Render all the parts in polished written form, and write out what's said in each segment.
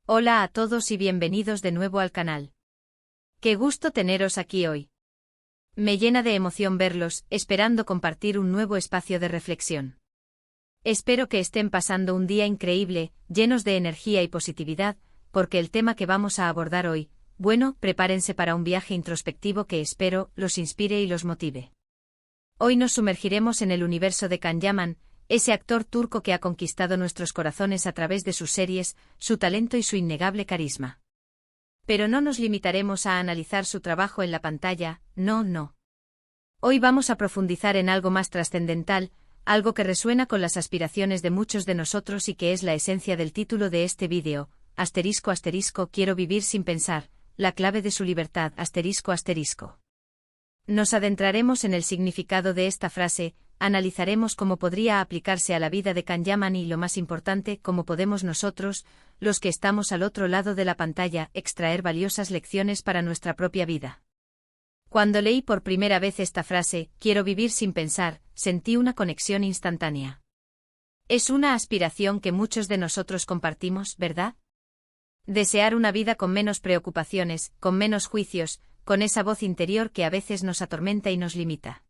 Hola a todos y bienvenidos de nuevo al canal. Qué gusto teneros aquí hoy. Me llena de emoción verlos, esperando compartir un nuevo espacio de reflexión. Espero que estén pasando un día increíble, llenos de energía y positividad, porque el tema que vamos a abordar hoy, bueno, prepárense para un viaje introspectivo que espero los inspire y los motive. Hoy nos sumergiremos en el universo de Can Yaman, ese actor turco que ha conquistado nuestros corazones a través de sus series, su talento y su innegable carisma. Pero no nos limitaremos a analizar su trabajo en la pantalla, no. Hoy vamos a profundizar en algo más trascendental, algo que resuena con las aspiraciones de muchos de nosotros y que es la esencia del título de este vídeo, ***, quiero vivir sin pensar, la clave de su libertad, ***. Nos adentraremos en el significado de esta frase, analizaremos cómo podría aplicarse a la vida de Can Yaman y lo más importante, cómo podemos nosotros, los que estamos al otro lado de la pantalla, extraer valiosas lecciones para nuestra propia vida. Cuando leí por primera vez esta frase, quiero vivir sin pensar, sentí una conexión instantánea. Es una aspiración que muchos de nosotros compartimos, ¿verdad? Desear una vida con menos preocupaciones, con menos juicios, con esa voz interior que a veces nos atormenta y nos limita.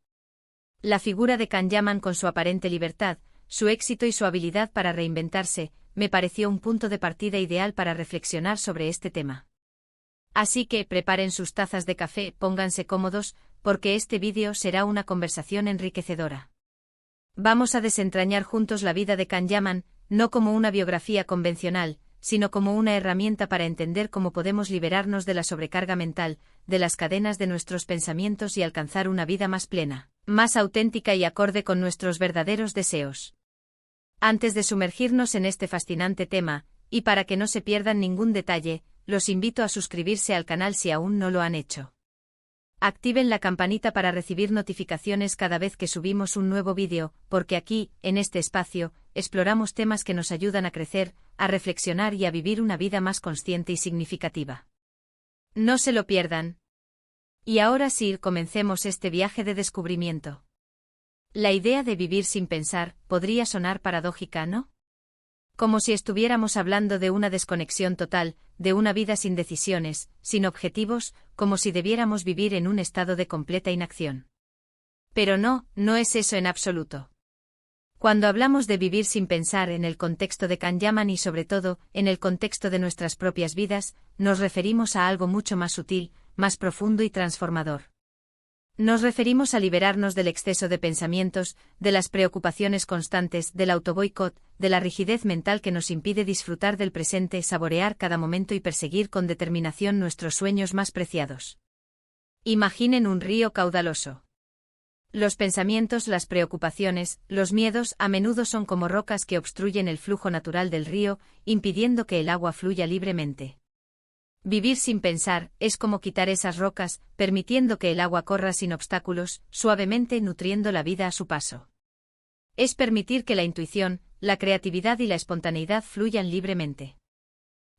La figura de Can Yaman con su aparente libertad, su éxito y su habilidad para reinventarse, me pareció un punto de partida ideal para reflexionar sobre este tema. Así que preparen sus tazas de café, pónganse cómodos, porque este vídeo será una conversación enriquecedora. Vamos a desentrañar juntos la vida de Can Yaman, no como una biografía convencional, sino como una herramienta para entender cómo podemos liberarnos de la sobrecarga mental, de las cadenas de nuestros pensamientos y alcanzar una vida más plena, más auténtica y acorde con nuestros verdaderos deseos. Antes de sumergirnos en este fascinante tema, y para que no se pierdan ningún detalle, los invito a suscribirse al canal si aún no lo han hecho. Activen la campanita para recibir notificaciones cada vez que subimos un nuevo vídeo, porque aquí, en este espacio, exploramos temas que nos ayudan a crecer, a reflexionar y a vivir una vida más consciente y significativa. No se lo pierdan. Y ahora sí, comencemos este viaje de descubrimiento. La idea de vivir sin pensar podría sonar paradójica, ¿no? Como si estuviéramos hablando de una desconexión total, de una vida sin decisiones, sin objetivos, como si debiéramos vivir en un estado de completa inacción. Pero no es eso en absoluto. Cuando hablamos de vivir sin pensar en el contexto de Can Yaman y sobre todo, en el contexto de nuestras propias vidas, nos referimos a algo mucho más sutil, más profundo y transformador. Nos referimos a liberarnos del exceso de pensamientos, de las preocupaciones constantes, del autoboicot, de la rigidez mental que nos impide disfrutar del presente, saborear cada momento y perseguir con determinación nuestros sueños más preciados. Imaginen un río caudaloso. Los pensamientos, las preocupaciones, los miedos a menudo son como rocas que obstruyen el flujo natural del río, impidiendo que el agua fluya libremente. Vivir sin pensar es como quitar esas rocas, permitiendo que el agua corra sin obstáculos, suavemente nutriendo la vida a su paso. Es permitir que la intuición, la creatividad y la espontaneidad fluyan libremente.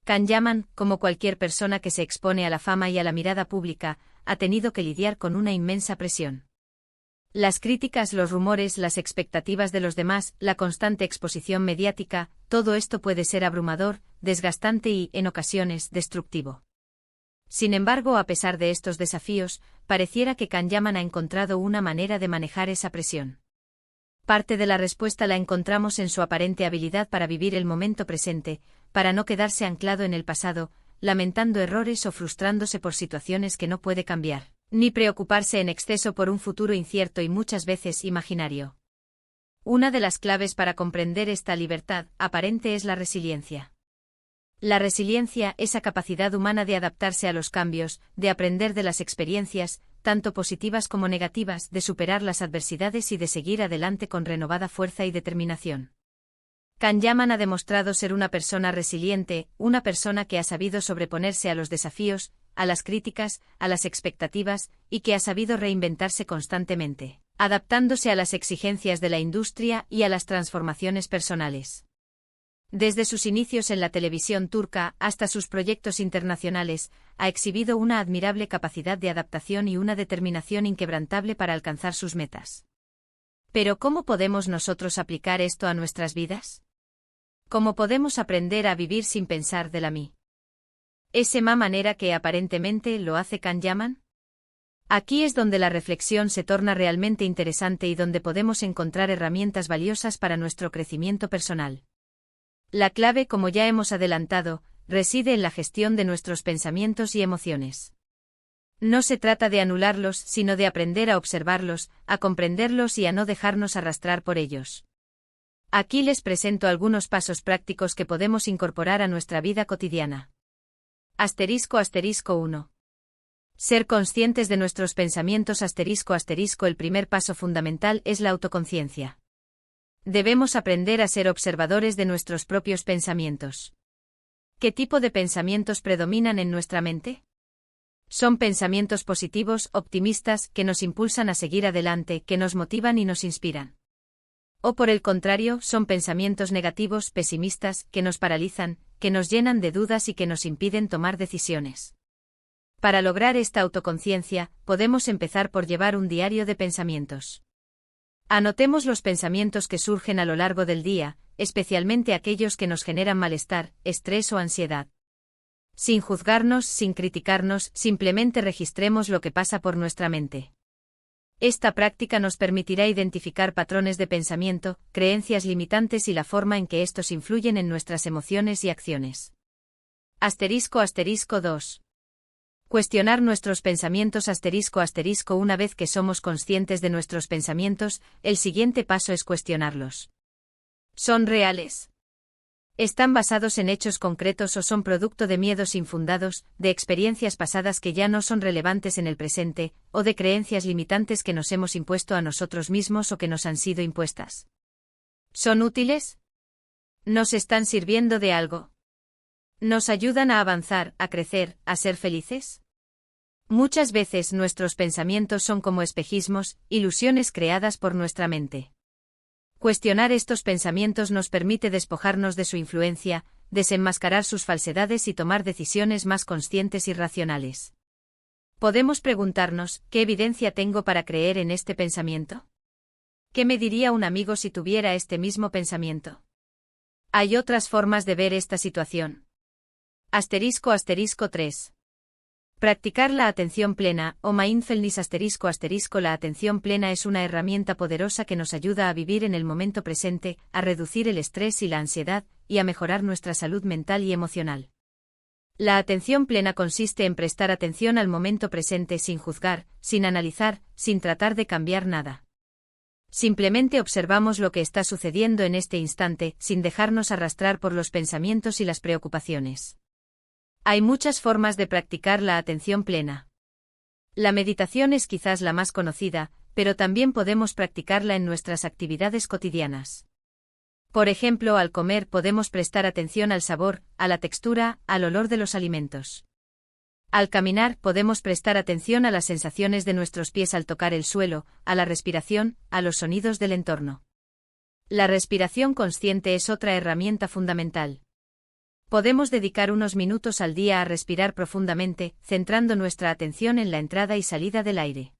Can Yaman, como cualquier persona que se expone a la fama y a la mirada pública, ha tenido que lidiar con una inmensa presión. Las críticas, los rumores, las expectativas de los demás, la constante exposición mediática, todo esto puede ser abrumador, desgastante y, en ocasiones, destructivo. Sin embargo, a pesar de estos desafíos, pareciera que Can Yaman ha encontrado una manera de manejar esa presión. Parte de la respuesta la encontramos en su aparente habilidad para vivir el momento presente, para no quedarse anclado en el pasado, lamentando errores o frustrándose por situaciones que no puede cambiar, ni preocuparse en exceso por un futuro incierto y muchas veces imaginario. Una de las claves para comprender esta libertad aparente es la resiliencia. La resiliencia, esa capacidad humana de adaptarse a los cambios, de aprender de las experiencias, tanto positivas como negativas, de superar las adversidades y de seguir adelante con renovada fuerza y determinación. Can Yaman ha demostrado ser una persona resiliente, una persona que ha sabido sobreponerse a los desafíos, a las críticas, a las expectativas, y que ha sabido reinventarse constantemente, adaptándose a las exigencias de la industria y a las transformaciones personales. Desde sus inicios en la televisión turca hasta sus proyectos internacionales, ha exhibido una admirable capacidad de adaptación y una determinación inquebrantable para alcanzar sus metas. Pero ¿cómo podemos nosotros aplicar esto a nuestras vidas? ¿Cómo podemos aprender a vivir sin pensar de la mí? ¿Esa manera que aparentemente lo hace Kahneman? Aquí es donde la reflexión se torna realmente interesante y donde podemos encontrar herramientas valiosas para nuestro crecimiento personal. La clave, como ya hemos adelantado, reside en la gestión de nuestros pensamientos y emociones. No se trata de anularlos, sino de aprender a observarlos, a comprenderlos y a no dejarnos arrastrar por ellos. Aquí les presento algunos pasos prácticos que podemos incorporar a nuestra vida cotidiana. *** 1. Ser conscientes de nuestros pensamientos *** El primer paso fundamental es la autoconciencia. Debemos aprender a ser observadores de nuestros propios pensamientos. ¿Qué tipo de pensamientos predominan en nuestra mente? Son pensamientos positivos, optimistas, que nos impulsan a seguir adelante, que nos motivan y nos inspiran. O por el contrario, son pensamientos negativos, pesimistas, que nos paralizan, que nos llenan de dudas y que nos impiden tomar decisiones. Para lograr esta autoconciencia, podemos empezar por llevar un diario de pensamientos. Anotemos los pensamientos que surgen a lo largo del día, especialmente aquellos que nos generan malestar, estrés o ansiedad. Sin juzgarnos, sin criticarnos, simplemente registremos lo que pasa por nuestra mente. Esta práctica nos permitirá identificar patrones de pensamiento, creencias limitantes y la forma en que estos influyen en nuestras emociones y acciones. **2. Cuestionar nuestros pensamientos **. Una vez que somos conscientes de nuestros pensamientos, el siguiente paso es cuestionarlos. ¿Son reales? ¿Están basados en hechos concretos o son producto de miedos infundados, de experiencias pasadas que ya no son relevantes en el presente, o de creencias limitantes que nos hemos impuesto a nosotros mismos o que nos han sido impuestas? ¿Son útiles? ¿Nos están sirviendo de algo? ¿Nos ayudan a avanzar, a crecer, a ser felices? Muchas veces nuestros pensamientos son como espejismos, ilusiones creadas por nuestra mente. Cuestionar estos pensamientos nos permite despojarnos de su influencia, desenmascarar sus falsedades y tomar decisiones más conscientes y racionales. Podemos preguntarnos, ¿qué evidencia tengo para creer en este pensamiento? ¿Qué me diría un amigo si tuviera este mismo pensamiento? Hay otras formas de ver esta situación. **3. Practicar la atención plena, o mindfulness **. La atención plena es una herramienta poderosa que nos ayuda a vivir en el momento presente, a reducir el estrés y la ansiedad, y a mejorar nuestra salud mental y emocional. La atención plena consiste en prestar atención al momento presente sin juzgar, sin analizar, sin tratar de cambiar nada. Simplemente observamos lo que está sucediendo en este instante, sin dejarnos arrastrar por los pensamientos y las preocupaciones. Hay muchas formas de practicar la atención plena. La meditación es quizás la más conocida, pero también podemos practicarla en nuestras actividades cotidianas. Por ejemplo, al comer podemos prestar atención al sabor, a la textura, al olor de los alimentos. Al caminar podemos prestar atención a las sensaciones de nuestros pies al tocar el suelo, a la respiración, a los sonidos del entorno. La respiración consciente es otra herramienta fundamental. Podemos dedicar unos minutos al día a respirar profundamente, centrando nuestra atención en la entrada y salida del aire.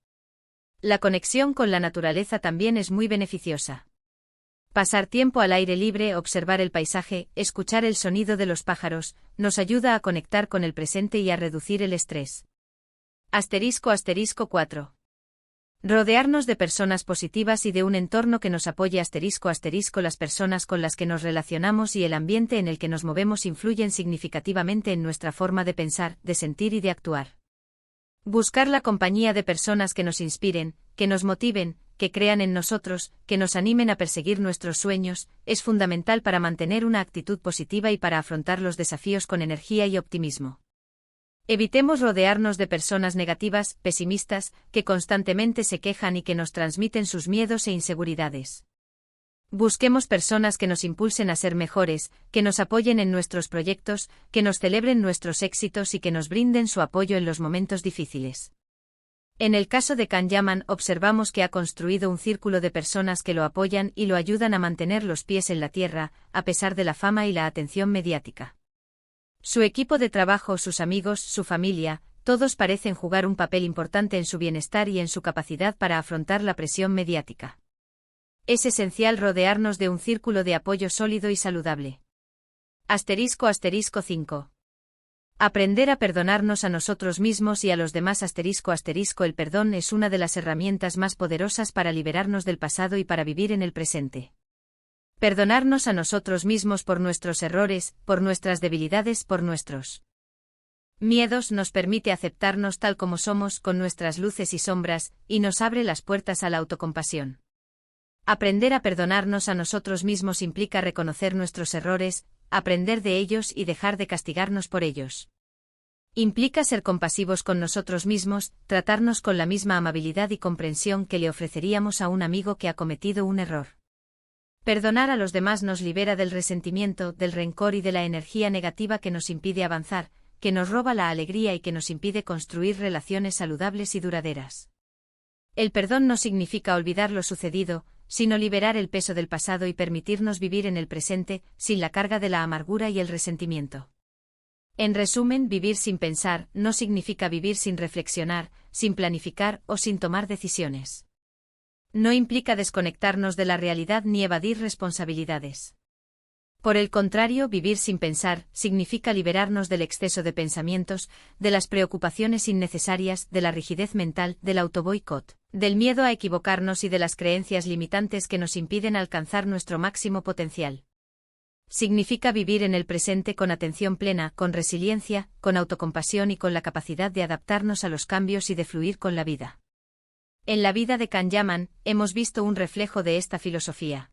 La conexión con la naturaleza también es muy beneficiosa. Pasar tiempo al aire libre, observar el paisaje, escuchar el sonido de los pájaros, nos ayuda a conectar con el presente y a reducir el estrés. *4. Rodearnos de personas positivas y de un entorno que nos apoye *. Las personas con las que nos relacionamos y el ambiente en el que nos movemos influyen significativamente en nuestra forma de pensar, de sentir y de actuar. Buscar la compañía de personas que nos inspiren, que nos motiven, que crean en nosotros, que nos animen a perseguir nuestros sueños, es fundamental para mantener una actitud positiva y para afrontar los desafíos con energía y optimismo. Evitemos rodearnos de personas negativas, pesimistas, que constantemente se quejan y que nos transmiten sus miedos e inseguridades. Busquemos personas que nos impulsen a ser mejores, que nos apoyen en nuestros proyectos, que nos celebren nuestros éxitos y que nos brinden su apoyo en los momentos difíciles. En el caso de Kahneman observamos que ha construido un círculo de personas que lo apoyan y lo ayudan a mantener los pies en la tierra, a pesar de la fama y la atención mediática. Su equipo de trabajo, sus amigos, su familia, todos parecen jugar un papel importante en su bienestar y en su capacidad para afrontar la presión mediática. Es esencial rodearnos de un círculo de apoyo sólido y saludable. *5. Aprender a perdonarnos a nosotros mismos y a los demás ***. El perdón es una de las herramientas más poderosas para liberarnos del pasado y para vivir en el presente. Perdonarnos a nosotros mismos por nuestros errores, por nuestras debilidades, por nuestros miedos nos permite aceptarnos tal como somos, con nuestras luces y sombras, y nos abre las puertas a la autocompasión. Aprender a perdonarnos a nosotros mismos implica reconocer nuestros errores, aprender de ellos y dejar de castigarnos por ellos. Implica ser compasivos con nosotros mismos, tratarnos con la misma amabilidad y comprensión que le ofreceríamos a un amigo que ha cometido un error. Perdonar a los demás nos libera del resentimiento, del rencor y de la energía negativa que nos impide avanzar, que nos roba la alegría y que nos impide construir relaciones saludables y duraderas. El perdón no significa olvidar lo sucedido, sino liberar el peso del pasado y permitirnos vivir en el presente, sin la carga de la amargura y el resentimiento. En resumen, vivir sin pensar no significa vivir sin reflexionar, sin planificar o sin tomar decisiones. No implica desconectarnos de la realidad ni evadir responsabilidades. Por el contrario, vivir sin pensar significa liberarnos del exceso de pensamientos, de las preocupaciones innecesarias, de la rigidez mental, del autoboicot, del miedo a equivocarnos y de las creencias limitantes que nos impiden alcanzar nuestro máximo potencial. Significa vivir en el presente con atención plena, con resiliencia, con autocompasión y con la capacidad de adaptarnos a los cambios y de fluir con la vida. En la vida de Can Yaman, hemos visto un reflejo de esta filosofía.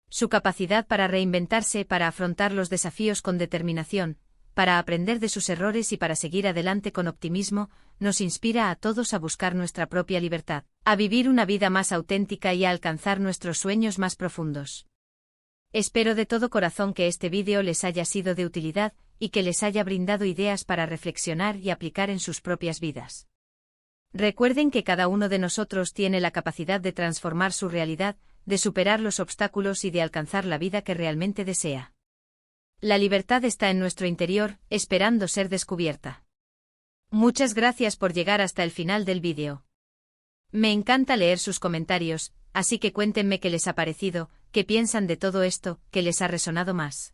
Su capacidad para reinventarse, para afrontar los desafíos con determinación, para aprender de sus errores y para seguir adelante con optimismo, nos inspira a todos a buscar nuestra propia libertad, a vivir una vida más auténtica y a alcanzar nuestros sueños más profundos. Espero de todo corazón que este vídeo les haya sido de utilidad y que les haya brindado ideas para reflexionar y aplicar en sus propias vidas. Recuerden que cada uno de nosotros tiene la capacidad de transformar su realidad, de superar los obstáculos y de alcanzar la vida que realmente desea. La libertad está en nuestro interior, esperando ser descubierta. Muchas gracias por llegar hasta el final del vídeo. Me encanta leer sus comentarios, así que cuéntenme qué les ha parecido, qué piensan de todo esto, qué les ha resonado más.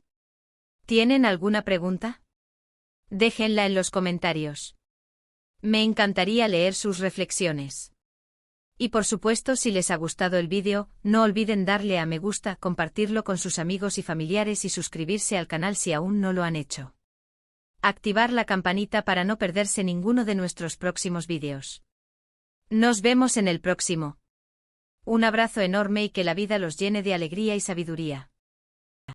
¿Tienen alguna pregunta? Déjenla en los comentarios. Me encantaría leer sus reflexiones. Y por supuesto, si les ha gustado el vídeo, no olviden darle a me gusta, compartirlo con sus amigos y familiares y suscribirse al canal si aún no lo han hecho. Activar la campanita para no perderse ninguno de nuestros próximos vídeos. Nos vemos en el próximo. Un abrazo enorme y que la vida los llene de alegría y sabiduría.